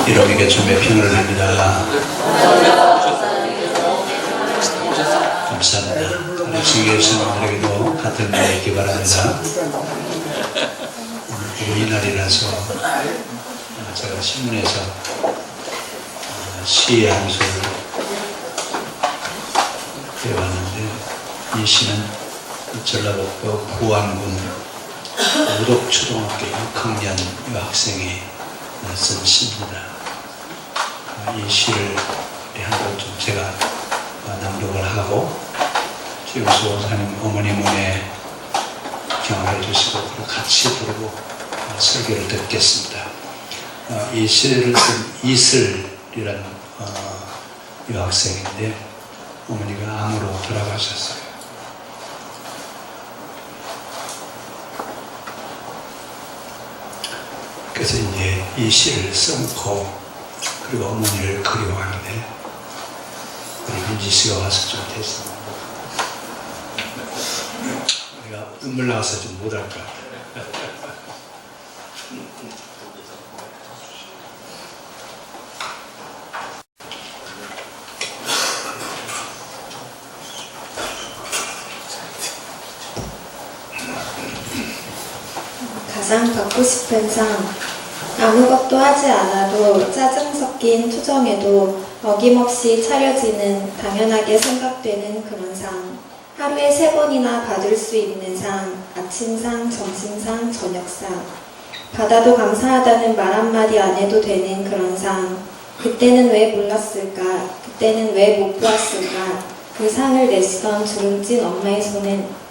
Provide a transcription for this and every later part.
이러미게 주님의 평을 합니다. 감사합니다. 우리 주위의 성도들에게도 같은 날이 있기 바랍니다. 오늘 이날이라서 제가 신문에서 시의 한 수를 배웠는데, 이 시는 전라북도 부안군 우덕초등학교 6학년 여학생이 쓴 시입니다. 이 시를 한번 좀 제가 낭독을 하고 최우수 원사님 어머님의 경험해 주시고 같이 부르고 설교를 듣겠습니다. 이 시를 쓴 이슬이라는 여학생인데 어머니가 암으로 돌아가셨어요. 그래서 이제 이 시를 써놓고 그리고 어머니를 그리워하는데 우리 민지 씨가 와서 좀 됐습니다. 우리가 눈물 나와서 좀 못할 것 같아요. 가장 받고 싶은 상. 아무것도 하지 않아도 짜증 섞인 투정에도 어김없이 차려지는 당연하게 생각되는 그런 상. 하루에 3번이나 받을 수 있는 상. 아침상, 점심상, 저녁상. 받아도 감사하다는 말 한마디 안 해도 되는 그런 상. 그때는 왜 몰랐을까? 그때는 왜 못 보았을까? 그 상을 내시던 주름진 엄마의 손은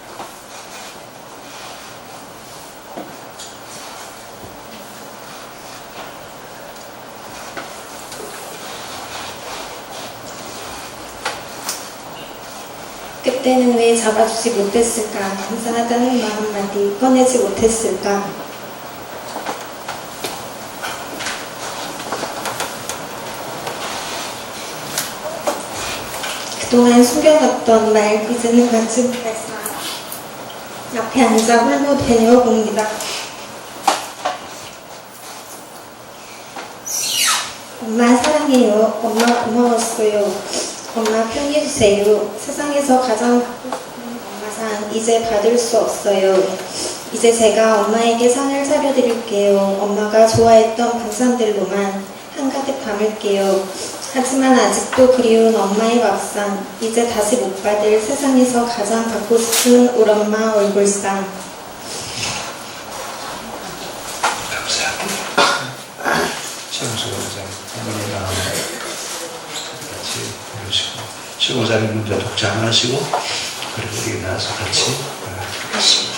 그때는 왜 잡아주지 못했을까? 감사하다는 말 한마디 꺼내지 못했을까? 그동안 숨겨놨던 말 이제는 마침표에서 앞에 앉아 홀로 되뇌어봅니다. 엄마 사랑해요. 엄마 고마웠어요. 엄마 편히해주세요. 세상에서 가장 받고 싶은 엄마상 이제 받을 수 없어요. 이제 제가 엄마에게 상을 차려드릴게요. 엄마가 좋아했던 반찬들로만 한가득 담을게요. 하지만 아직도 그리운 엄마의 밥상, 이제 다시 못 받을 세상에서 가장 받고 싶은 우리 엄마 얼굴상. 감사합니다. 최우수 원장 어머니랑 같이 부르시고 최 원장님 먼저 독장 하시고 그리고 우리 나와서 같이 하겠습니다.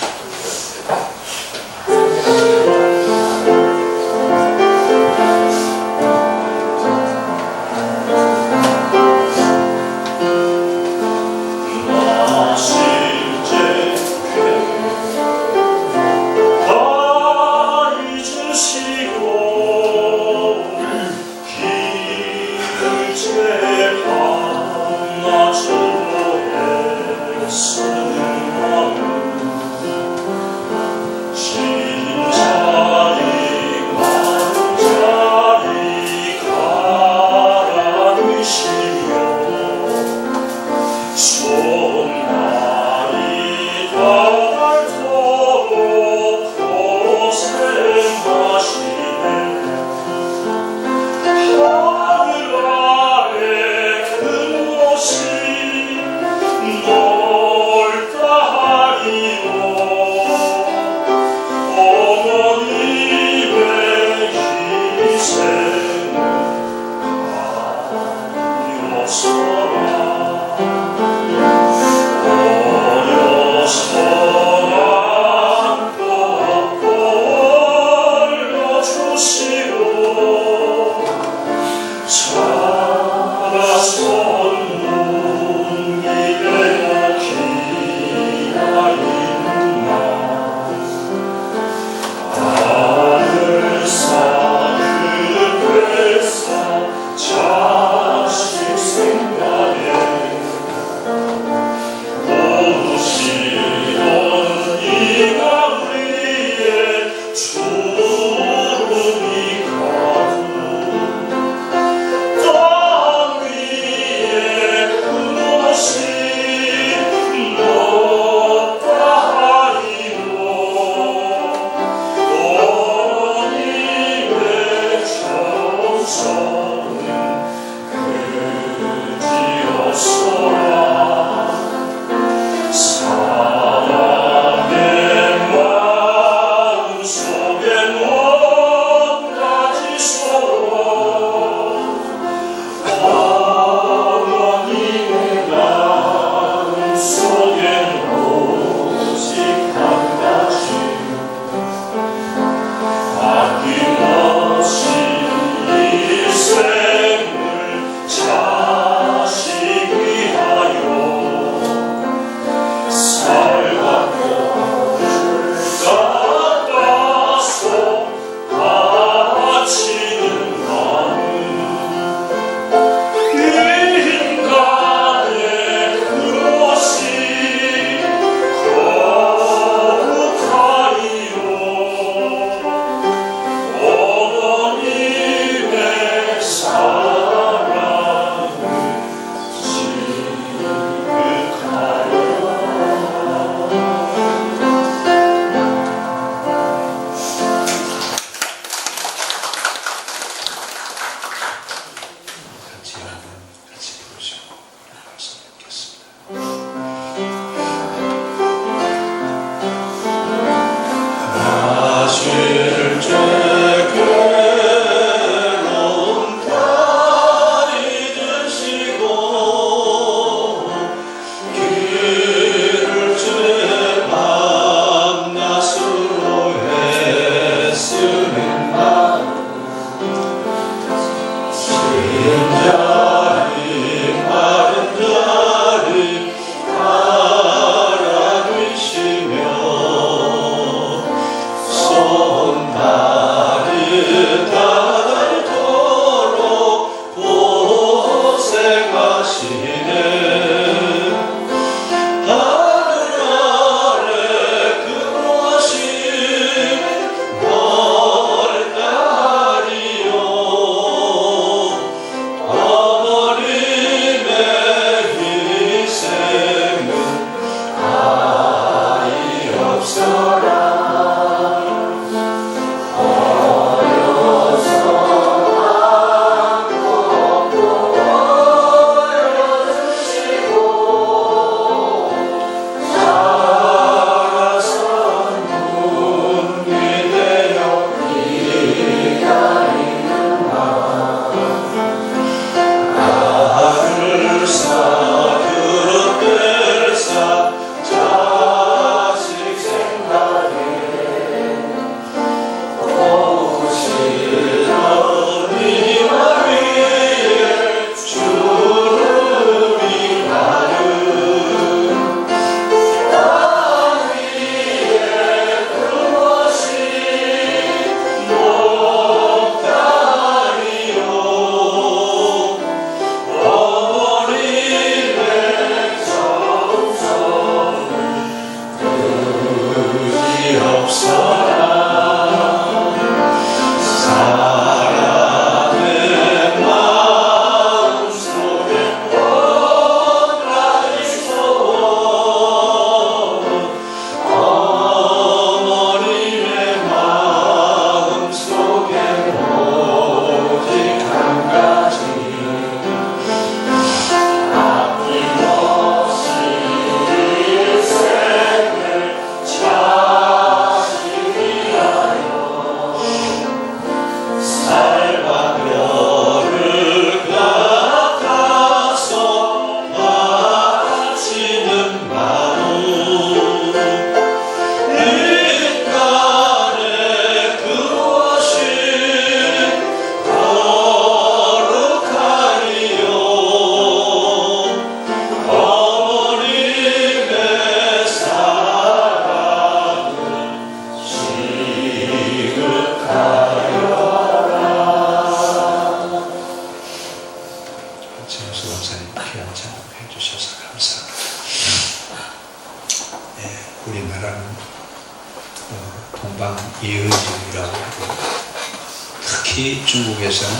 중국에서는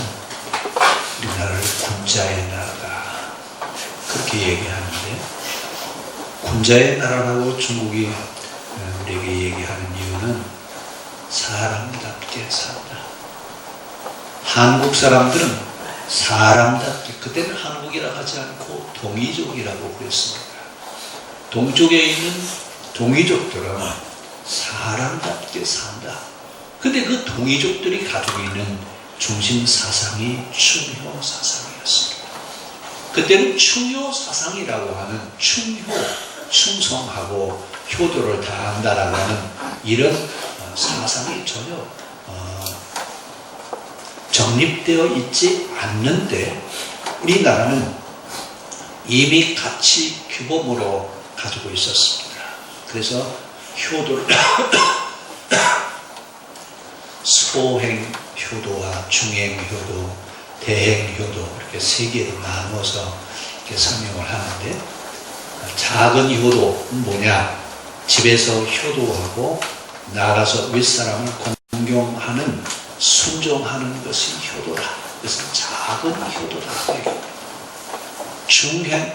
우리나라를 군자의 나라다 그렇게 얘기하는데, 군자의 나라라고 중국이 우리에게 얘기하는 이유는 사람답게 산다. 한국 사람들은 사람답게, 그때는 한국이라 하지 않고 동이족이라고 그랬습니다. 동쪽에 있는 동이족들은 사람답게 산다. 근데 그 동이족들이 가지고 있는 중심 사상이 충효 사상이었습니다. 그때는 충효 사상이라고 하는 충효, 충성하고 효도를 다한다라고 하는 이런 사상이 전혀 정립되어 있지 않는데, 우리나라는 이미 가치 규범으로 가지고 있었습니다. 그래서 효도를 소행 효도와 중행 효도, 대행 효도 이렇게 세 개로 나누어서 이렇게 설명을 하는데, 작은 효도는 뭐냐? 집에서 효도하고 나가서 윗사람을 공경하는, 순종하는 것이 효도다. 그래서 작은 효도다.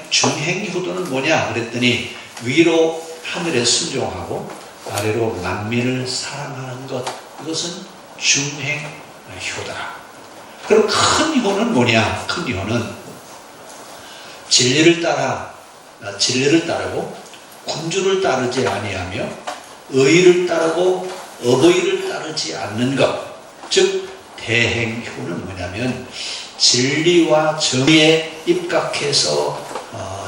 중행 효도는 뭐냐? 그랬더니 위로 하늘에 순종하고 아래로 만민을 사랑하는 것, 이것은 중행 효다. 그럼 큰 효는 뭐냐? 큰 효는 진리를 따르고 군주를 따르지 아니하며 의를 따르고 어의를 따르지 않는 것, 즉 대행효는 뭐냐면 진리와 정의에 입각해서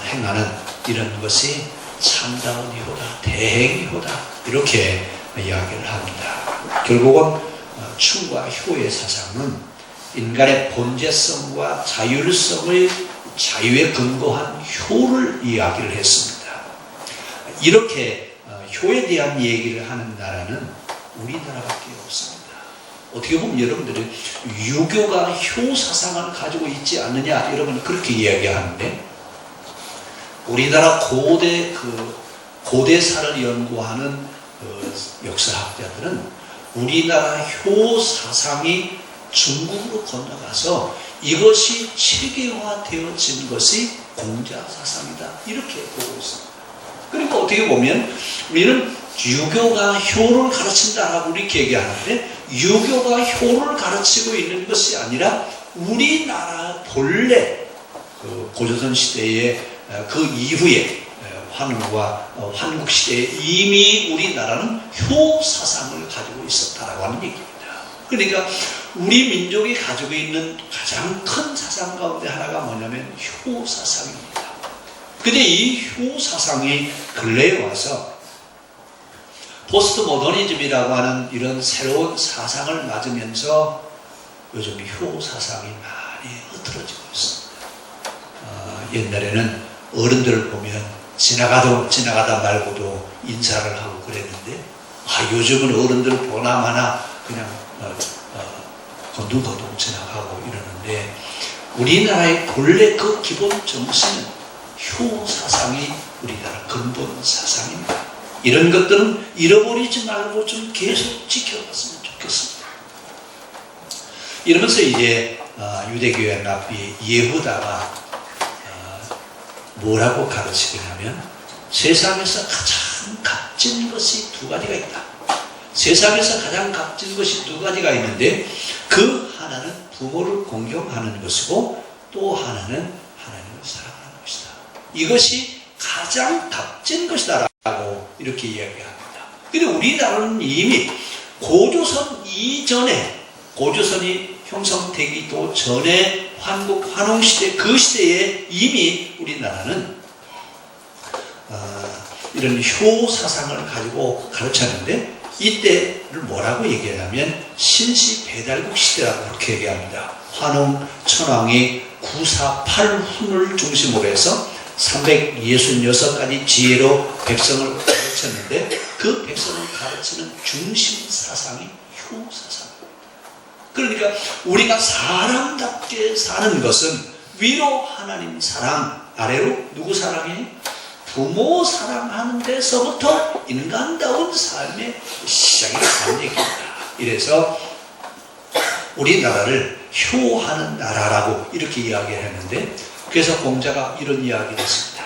행하는 이런 것이 참다운 효다, 대행효다, 이렇게 이야기를 합니다. 결국은 충과 효의 사상은 인간의 본재성과 자유에 근거한 효를 이야기를 했습니다. 이렇게 효에 대한 얘기를 하는 나라는 우리나라밖에 없습니다. 어떻게 보면 여러분들이 유교가 효 사상을 가지고 있지 않느냐, 여러분 그렇게 이야기하는데, 우리나라 고대사를 연구하는 역사학자들은 우리나라 효 사상이 중국으로 건너가서 이것이 체계화되어진 것이 공자 사상이다, 이렇게 보고 있습니다. 그러니까 어떻게 보면 우리는 유교가 효를 가르친다라고 이렇게 얘기하는데, 유교가 효를 가르치고 있는 것이 아니라 우리나라 본래 고조선 시대의 그 이후에 환과 환국 시대에 이미 우리나라는 효 사상을 가지고 있었다라고 하는 얘기입니다. 그러니까 우리 민족이 가지고 있는 가장 큰 사상 가운데 하나가 뭐냐면 효 사상입니다. 근데 이 효 사상이 근래에 와서 포스트 모더니즘이라고 하는 이런 새로운 사상을 맞으면서 요즘 효 사상이 많이 흐트러지고 있습니다. 옛날에는 어른들을 보면 지나가다 말고도 인사를 하고 그랬는데, 요즘은 어른들 보나마나 그냥 건들거들 지나가고 이러는데, 우리나라의 본래 그 기본 정신은 효 사상이 우리나라 근본 사상입니다. 이런 것들은 잃어버리지 말고 좀 계속 지켜봤으면 좋겠습니다. 이러면서 이제 유대교회 랍비 예후다가 뭐라고 가르치냐면, 세상에서 가장 값진 것이 두 가지가 있다. 세상에서 가장 값진 것이 두 가지가 있는데, 그 하나는 부모를 공경하는 것이고 또 하나는 하나님을 사랑하는 것이다. 이것이 가장 값진 것이다 라고 이렇게 이야기합니다. 그런데 우리나라는 이미 고조선 이전에, 고조선이 형성되기도 전에 환웅시대, 그 시대에 이미 우리나라는 이런 효 사상을 가지고 가르쳤는데, 이때를 뭐라고 얘기하냐면 신시 배달국 시대라고 그렇게 얘기합니다. 환웅 천황이 948훈을 중심으로 해서 366가지 지혜로 백성을 가르쳤는데, 그 백성을 가르치는 중심 사상이 효 사상입니다. 그러니까 우리가 사람답게 사는 것은 위로 하나님 사랑, 아래로 누구 사랑해? 부모 사랑하는 데서부터 인간다운 삶의 시작이 되는 얘기입니다. 이래서 우리나라를 효하는 나라라고 이렇게 이야기를 했는데, 그래서 공자가 이런 이야기를 했습니다.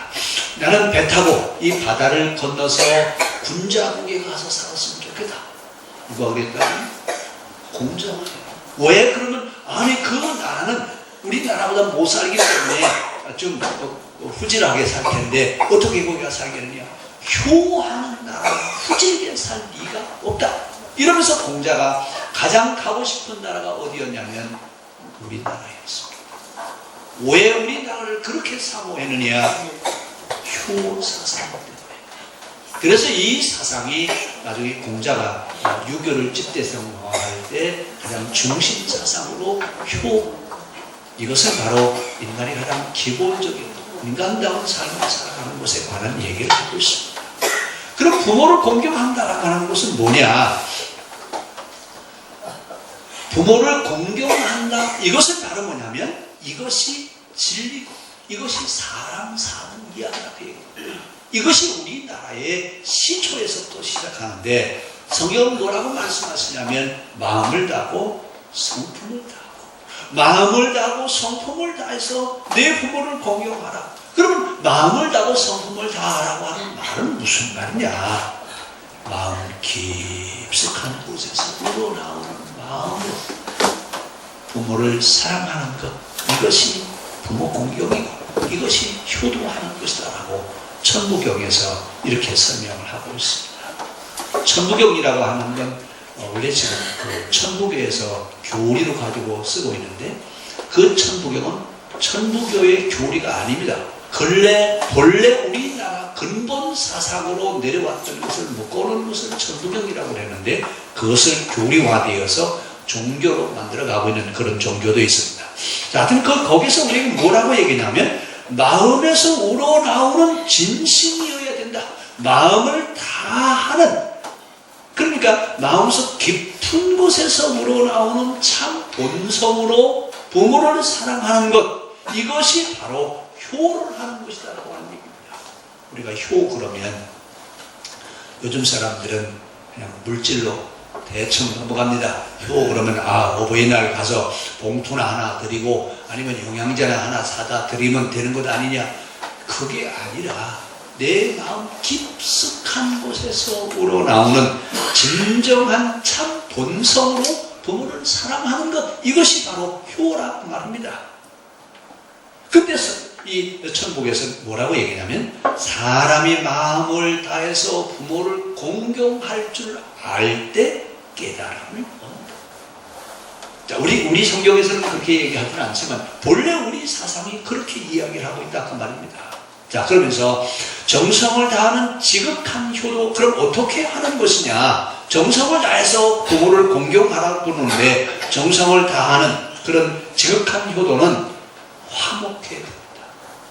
나는 배 타고 이 바다를 건너서 군자국에 가서 살았으면 좋겠다. 누가 그랬다? 공자가. 왜? 그러면 아니 그 나라는 우리나라보다 못 살기 때문에 좀 후질하게 살 텐데 어떻게 거기가 살겠느냐? 효하는 나라, 후질게 살 리가 없다. 이러면서 공자가 가장 가고 싶은 나라가 어디였냐면 우리나라였습니다. 왜 우리나라를 그렇게 사모했느냐? 효사상 때문에. 그래서 이 사상이 나중에 공자가 유교를 집대성화할 때 가장 중심 사상으로 효, 이것은 바로 인간이 가장 기본적인 인간다운 삶을 살아가는 것에 관한 얘기를 하고 있습니다. 그럼 부모를 공경한다라고 하는 것은 뭐냐? 부모를 공경한다, 이것은 바로 뭐냐면 이것이 진리고 이것이 사람 사는 이야기라고 얘기합니다. 이것이 우리나라의 시초에서부터 시작하는데, 성경은 뭐라고 말씀하시냐면 마음을 다하고 성품을 다하고, 마음을 다하고 성품을 다해서 내 부모를 공경하라. 그러면 마음을 다하고 성품을 다하라고 하는 말은 무슨 말이냐? 마음 깊숙한 곳에서 우러나오는 마음으로 부모를 사랑하는 것, 이것이 부모 공경이고 이것이 효도하는 것이다라고 천부경에서 이렇게 설명을 하고 있습니다. 천부경이라고 하는 건 원래 지금 그 천부교에서 교리로 가지고 쓰고 있는데, 그 천부경은 천부교의 교리가 아닙니다. 본래 우리나라 근본 사상으로 내려왔던 것을 묶어놓은 것을 천부경이라고 했는데, 그것을 교리화되어서 종교로 만들어가고 있는 그런 종교도 있습니다. 자, 하여튼 거기서 우리가 뭐라고 얘기냐면 마음에서 우러나오는 진심이어야 된다. 마음을 다하는, 그러니까 마음속 깊은 곳에서 우러나오는 참 본성으로 부모를 사랑하는 것, 이것이 바로 효를 하는 것이다라고 하는 얘기입니다. 우리가 효 그러면 요즘 사람들은 그냥 물질로 대충 넘어갑니다. 효 그러면 어버이날 가서 봉투나 하나 드리고 아니면 영양제나 하나 사다 드리면 되는 것 아니냐? 그게 아니라 내 마음 깊숙한 곳에서 우러나오는 진정한 참 본성으로 부모를 사랑하는 것, 이것이 바로 효라고 말합니다. 그때서 이 천국에서 뭐라고 얘기냐면 사람이 마음을 다해서 부모를 공경할 줄 알 때 깨달음을 얻는다. 자, 우리 성경에서는 그렇게 얘기하지는 않지만 본래 우리 사상이 그렇게 이야기를 하고 있다 그 말입니다. 자, 그러면서 정성을 다하는 지극한 효도, 그럼 어떻게 하는 것이냐? 정성을 다해서 부모를 공경하라고 그러는데, 정성을 다하는 그런 지극한 효도는 화목해야 됩니다.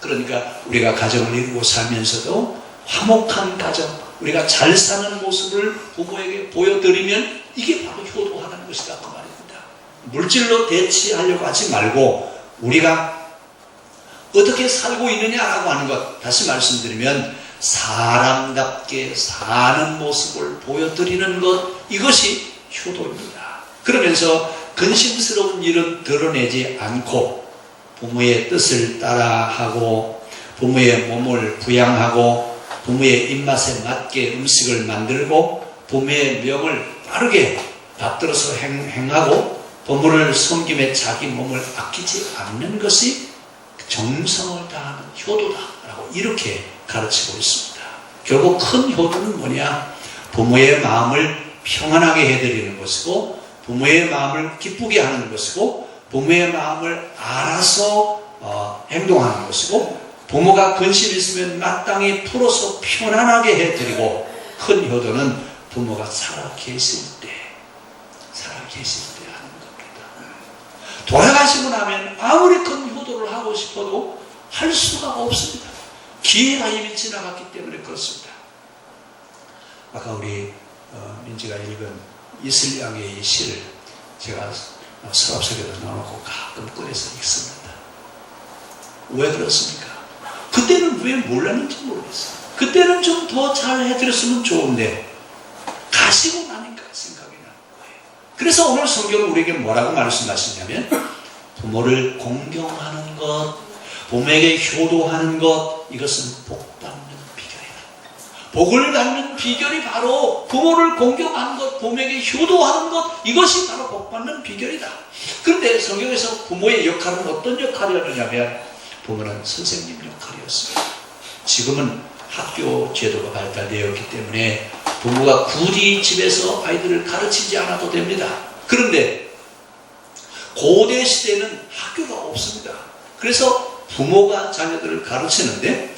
그러니까 우리가 가정을 이루고 살면서도 화목한 가정, 우리가 잘 사는 모습을 부모에게 보여드리면 이게 바로 효도하는 것이다 그 말입니다. 물질로 대치하려고 하지 말고 우리가 어떻게 살고 있느냐라고 하는 것, 다시 말씀드리면 사람답게 사는 모습을 보여드리는 것, 이것이 효도입니다. 그러면서 근심스러운 일은 드러내지 않고 부모의 뜻을 따라하고 부모의 몸을 부양하고 부모의 입맛에 맞게 음식을 만들고 부모의 명을 빠르게 받들어서 행하고 부모를 섬김에 자기 몸을 아끼지 않는 것이 정성을 다하는 효도다라고 이렇게 가르치고 있습니다. 결국 큰 효도는 뭐냐? 부모의 마음을 평안하게 해드리는 것이고 부모의 마음을 기쁘게 하는 것이고 부모의 마음을 알아서 행동하는 것이고 부모가 근심이 있으면 마땅히 풀어서 편안하게 해드리고, 큰 효도는 부모가 살아계실 때 하는 겁니다. 돌아가시고 나면 아무리 큰 효도를 하고 싶어도 할 수가 없습니다. 기회가 이미 지나갔기 때문에 그렇습니다. 아까 우리 민지가 읽은 이슬양의 이 시를 제가 서랍 속에다 넣어놓고 가끔 꺼내서 읽습니다. 왜 그렇습니까? 그때는 왜 몰랐는지 모르겠어요. 그때는 좀 더 잘 해드렸으면 좋은데 가시고 나니까 생각이 나는 거예요. 그래서 오늘 성경은 우리에게 뭐라고 말씀하시냐면 부모를 공경하는 것, 부모에게 효도하는 것, 이것은 복받는 비결이다. 복을 받는 비결이 바로 부모를 공경하는 것, 부모에게 효도하는 것, 이것이 바로 복받는 비결이다. 그런데 성경에서 부모의 역할은 어떤 역할이었느냐면 부모는 선생님 역할이었습니다. 지금은 학교 제도가 발달되었기 때문에 부모가 굳이 집에서 아이들을 가르치지 않아도 됩니다. 그런데 고대 시대는 학교가 없습니다. 그래서 부모가 자녀들을 가르치는데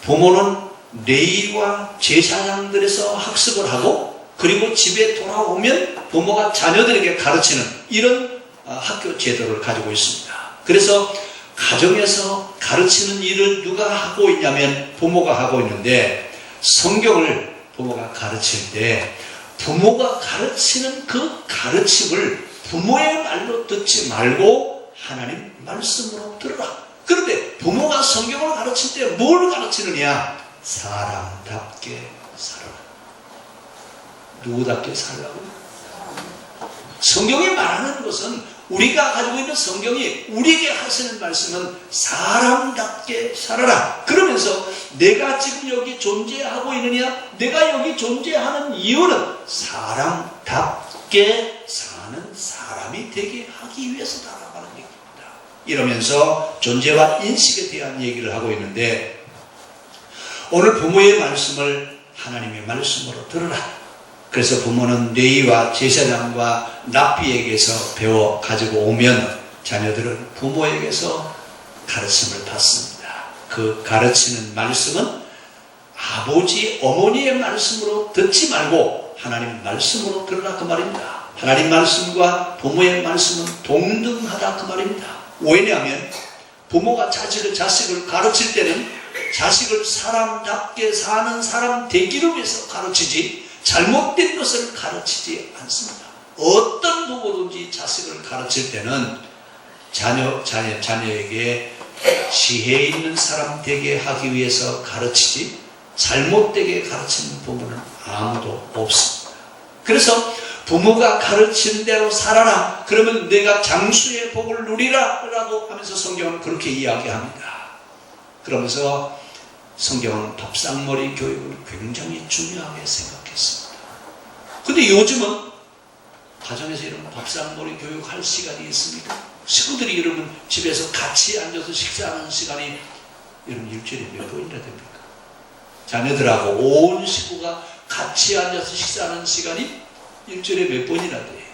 부모는 레위와 제사장들에서 학습을 하고 그리고 집에 돌아오면 부모가 자녀들에게 가르치는 이런 학교 제도를 가지고 있습니다. 그래서 가정에서 가르치는 일을 누가 하고 있냐면 부모가 하고 있는데 성경을 부모가 가르칠 때 부모가 가르치는 그 가르침을 부모의 말로 듣지 말고 하나님 말씀으로 들으라. 그런데 부모가 성경을 가르칠 때 뭘 가르치느냐? 사람답게 살아라. 누구답게 살라고요? 성경이 말하는 것은 우리가 가지고 있는 성경이 우리에게 하시는 말씀은 사람답게 살아라. 그러면서 내가 지금 여기 존재하고 있느냐? 내가 여기 존재하는 이유는 사람답게 사는 사람이 되게 하기 위해서다라고 하는 얘기입니다. 이러면서 존재와 인식에 대한 얘기를 하고 있는데 오늘 부모의 말씀을 하나님의 말씀으로 들으라. 그래서 부모는 레위와 제사장과 랍비에게서 배워 가지고 오면 자녀들은 부모에게서 가르침을 받습니다. 그 가르치는 말씀은 아버지, 어머니의 말씀으로 듣지 말고 하나님 말씀으로 들으라 그 말입니다. 하나님 말씀과 부모의 말씀은 동등하다 그 말입니다. 왜냐하면 부모가 자식을 가르칠 때는 자식을 사람답게 사는 사람 되기를 위해서 가르치지 잘못된 것을 가르치지 않습니다. 어떤 부모든지 자식을 가르칠 때는 자녀에게 지혜 있는 사람 되게 하기 위해서 가르치지 잘못되게 가르치는 부모는 아무도 없습니다. 그래서 부모가 가르치는 대로 살아라. 그러면 내가 장수의 복을 누리라 라고 하면서 성경은 그렇게 이야기합니다. 그러면서 성경은 밥상머리 교육을 굉장히 중요하게 생각했습니다. 근데 요즘은 가정에서 이런 밥상머리 교육할 시간이 있습니까? 식구들이 여러분 집에서 같이 앉아서 식사하는 시간이 여러분 일주일에 몇 번이나 됩니까? 자녀들하고 온 식구가 같이 앉아서 식사하는 시간이 일주일에 몇 번이나 돼요?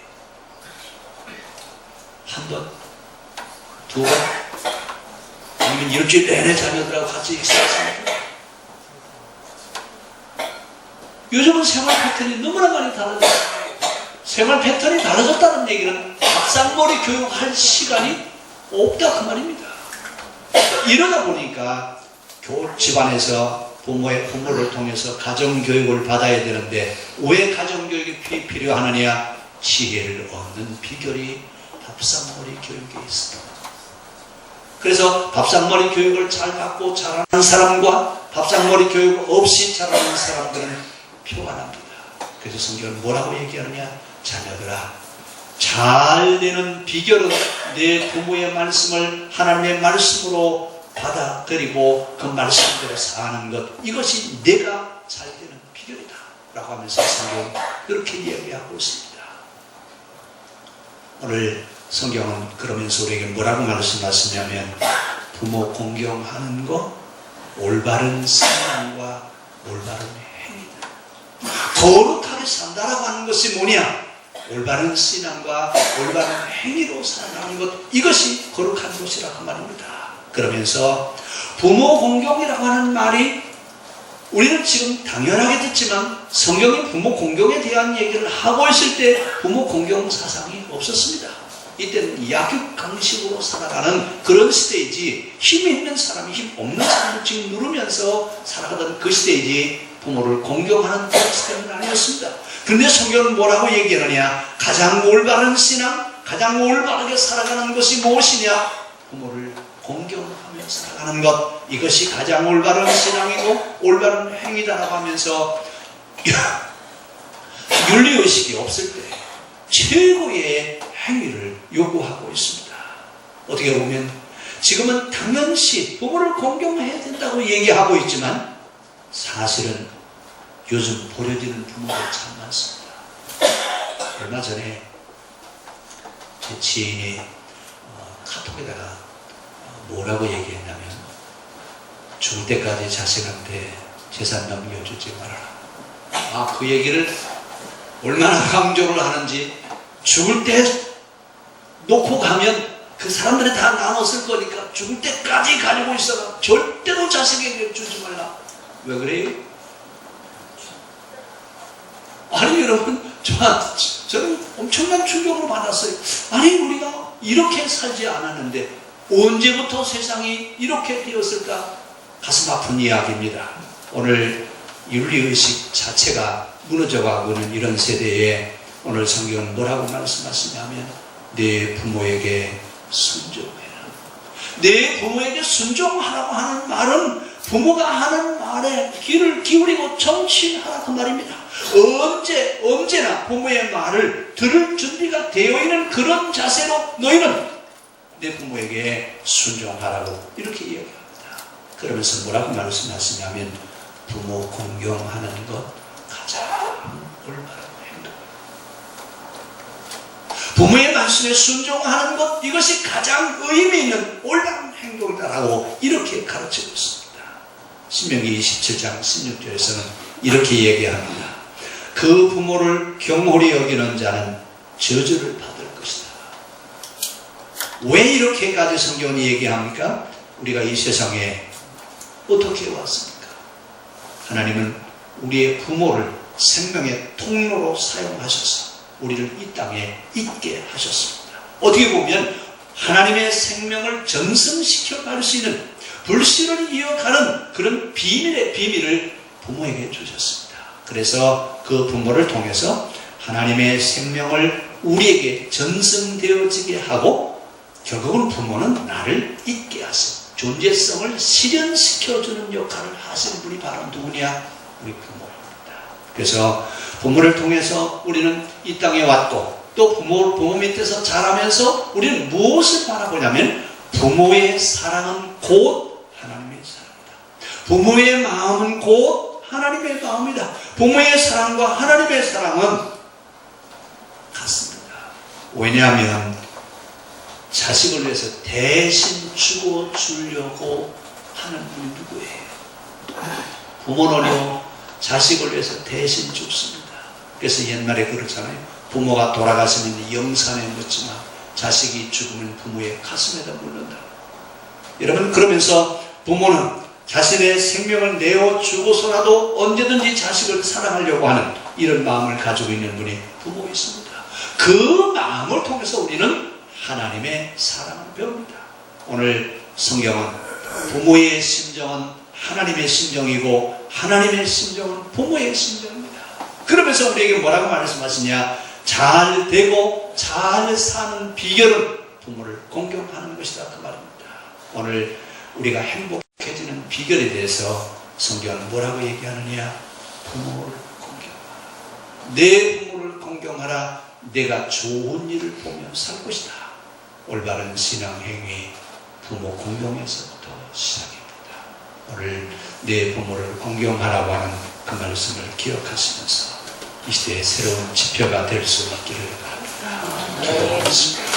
한 번? 두 번? 아니면 일주일 내내 자녀들하고 같이 식사했습니까? 요즘은 생활 패턴이 너무나 많이 달라졌어요. 생활 패턴이 달라졌다는 얘기는 밥상머리 교육할 시간이 없다 그 말입니다. 이러다 보니까 집안에서 부모를 통해서 가정교육을 받아야 되는데 왜 가정교육이 필요하느냐? 지혜를 얻는 비결이 밥상머리 교육에 있습니다. 그래서 밥상머리 교육을 잘 받고 자라는 사람과 밥상머리 교육 없이 자라는 사람들은 표가 납니다. 그래서 성경은 뭐라고 얘기하느냐? 자녀들아, 잘 되는 비결은 내 부모의 말씀을 하나님의 말씀으로 받아들이고 그 말씀대로 사는 것, 이것이 내가 잘 되는 비결이다 라고 하면서 성경은 그렇게 이야기하고 있습니다. 오늘 성경은 그러면서 우리에게 뭐라고 말씀하시냐면 부모 공경하는 것, 올바른 신앙과 올바른 행위다. 거룩하게 산다라고 하는 것이 뭐냐? 올바른 신앙과 올바른 행위로 살아가는 것, 이것이 거룩한 것이라 그 말입니다. 그러면서 부모 공경이라고 하는 말이 우리는 지금 당연하게 듣지만 성경이 부모 공경에 대한 얘기를 하고 있을 때 부모 공경 사상이 없었습니다. 이때는 약육강식으로 살아가는 그런 시대이지 힘 있는 사람이 힘 없는 사람을 지금 누르면서 살아가던 그 시대이지 부모를 공경하는 그런 시대는 아니었습니다. 그런데 성경은 뭐라고 얘기하느냐? 가장 올바른 신앙, 가장 올바르게 살아가는 것이 무엇이냐? 부모를 공경하며 살아가는 것, 이것이 가장 올바른 신앙이고 올바른 행위다라고 하면서 윤리의식이 없을 때 최고의 행위를 요구하고 있습니다. 어떻게 보면 지금은 당연시 부모를 공경해야 된다고 얘기하고 있지만 사실은 요즘 버려지는 부모가 참 많습니다. 얼마 전에 제 지인이 카톡에다가 뭐라고 얘기했냐면 죽을 때까지 자식한테 재산 넘겨주지 말아라. 그 얘기를 얼마나 강조를 하는지, 죽을 때 놓고 가면 그 사람들이 다 나눴을 거니까 죽을 때까지 가지고 있어라. 절대로 자식에게 주지 말라. 왜 그래요? 아니 여러분, 저는 엄청난 충격을 받았어요. 아니 우리가 이렇게 살지 않았는데 언제부터 세상이 이렇게 되었을까? 가슴 아픈 이야기입니다. 오늘 윤리의식 자체가 무너져가고 있는 이런 세대에 오늘 성경은 뭐라고 말씀하시냐면 내 부모에게 순종해라. 내 부모에게 순종하라고 하는 말은 부모가 하는 말에 귀를 기울이고 정치하라 그 말입니다. 언제나 부모의 말을 들을 준비가 되어 있는 그런 자세로 너희는 내 부모에게 순종하라고 이렇게 이야기합니다. 그러면서 뭐라고 말씀하시냐면 부모 공경하는 것 가장 올바른 행동. 부모의 말씀에 순종하는 것, 이것이 가장 의미 있는 올바른 행동이다라고 이렇게 가르치고 있습니다. 신명기 27장 16절에서는 이렇게 얘기합니다. 그 부모를 경홀히 여기는 자는 저주를 받을 것이다. 왜 이렇게까지 성경이 얘기합니까? 우리가 이 세상에 어떻게 왔습니까? 하나님은 우리의 부모를 생명의 통로로 사용하셔서 우리를 이 땅에 있게 하셨습니다. 어떻게 보면 하나님의 생명을 전승시켜 갈 수 있는, 불씨를 이어가는 그런 비밀을 부모에게 주셨습니다. 그래서 그 부모를 통해서 하나님의 생명을 우리에게 전승되어지게 하고 결국은 부모는 나를 있게 하세요. 존재성을 실현시켜주는 역할을 하시는 분이 바로 누구냐? 우리 부모입니다. 그래서 부모를 통해서 우리는 이 땅에 왔고 또 부모 밑에서 자라면서 우리는 무엇을 바라보냐면 부모의 사랑은 곧 하나님의 사랑이다. 부모의 마음은 곧 하나님의 마음이다. 부모의 사랑과 하나님의 사랑은 같습니다. 왜냐하면 자식을 위해서 대신 죽어주려고 하는 분이 누구예요? 부모는요, 자식을 위해서 대신 죽습니다. 그래서 옛날에 그렇잖아요. 부모가 돌아가시면 영산에 묻지만 자식이 죽으면 부모의 가슴에다 묻는다. 여러분, 그러면서 부모는 자신의 생명을 내어주고서라도 언제든지 자식을 사랑하려고 하는 이런 마음을 가지고 있는 분이 부모이십니다. 그 마음을 통해서 우리는 하나님의 사랑을 배웁니다. 오늘 성경은 부모의 심정은 하나님의 심정이고 하나님의 심정은 부모의 심정입니다. 그러면서 우리에게 뭐라고 말씀하시냐? 잘 되고 잘 사는 비결은 부모를 공경하는 것이다 그 말입니다. 오늘 우리가 행복해지는 비결에 대해서 성경은 뭐라고 얘기하느냐? 부모를 공경하라. 내 부모를 공경하라. 내가 좋은 일을 보며 살 것이다. 올바른 신앙행위 부모 공경에서부터 시작입니다. 오늘 내 부모를 공경하라고 하는 그 말씀을 기억하시면서 이 시대의 새로운 지표가 될 수 있기를 바랍니다. 기도하겠습니다.